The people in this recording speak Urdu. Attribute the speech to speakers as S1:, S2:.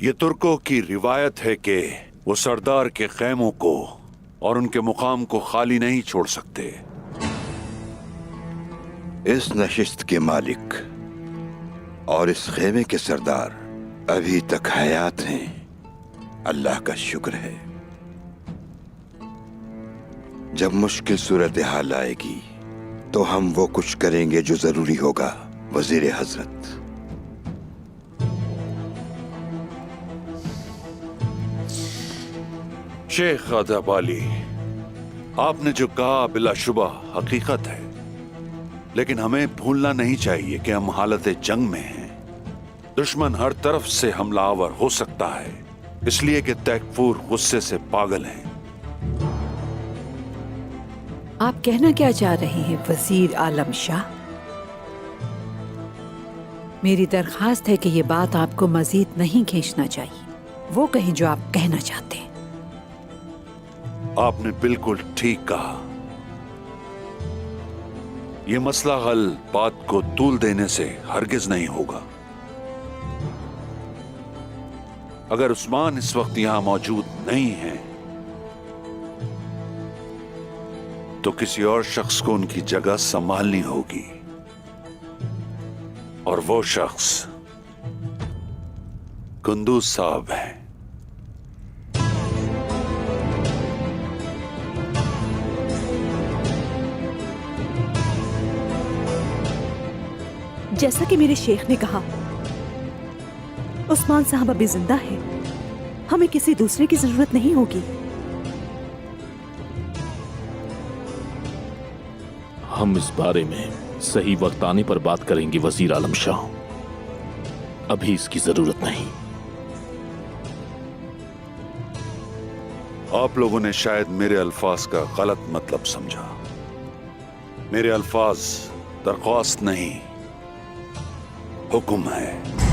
S1: یہ ترکوں کی روایت ہے کہ وہ سردار کے خیموں کو اور ان کے مقام کو خالی نہیں چھوڑ سکتے۔
S2: اس نشست کے مالک اور اس خیمے کے سردار ابھی تک حیات ہیں، اللہ کا شکر ہے۔ جب مشکل صورتحال آئے گی تو ہم وہ کچھ کریں گے جو ضروری ہوگا وزیر حضرت۔
S1: شیخ ادب علی، آپ نے جو کہا بلا شبہ حقیقت ہے، لیکن ہمیں بھولنا نہیں چاہیے کہ ہم حالت جنگ میں ہیں۔ دشمن ہر طرف سے حملہ آور ہو سکتا ہے، اس لیے کہ تیکفور غصے سے پاگل ہیں۔
S3: آپ کہنا کیا چاہ رہے ہیں وزیر عالم شاہ؟ میری درخواست ہے کہ یہ بات آپ کو مزید نہیں کھینچنا چاہیے، وہ کہیں جو آپ کہنا چاہتے ہیں۔
S1: آپ نے بالکل ٹھیک کہا، یہ مسئلہ حل بات کو طول دینے سے ہرگز نہیں ہوگا۔ اگر عثمان اس وقت یہاں موجود نہیں ہیں تو کسی اور شخص کو ان کی جگہ سنبھالنی ہوگی، اور وہ شخص قندوز صاحب ہیں۔
S4: جیسا کہ میرے شیخ نے کہا، عثمان صاحب ابھی زندہ ہے، ہمیں کسی دوسرے کی ضرورت نہیں ہوگی۔
S5: ہم اس بارے میں صحیح وقت آنے پر بات کریں گے وزیر عالم شاہ، ابھی اس کی ضرورت نہیں۔
S1: آپ لوگوں نے شاید میرے الفاظ کا غلط مطلب سمجھا۔ میرے الفاظ درخواست نہیں، حکم ہے۔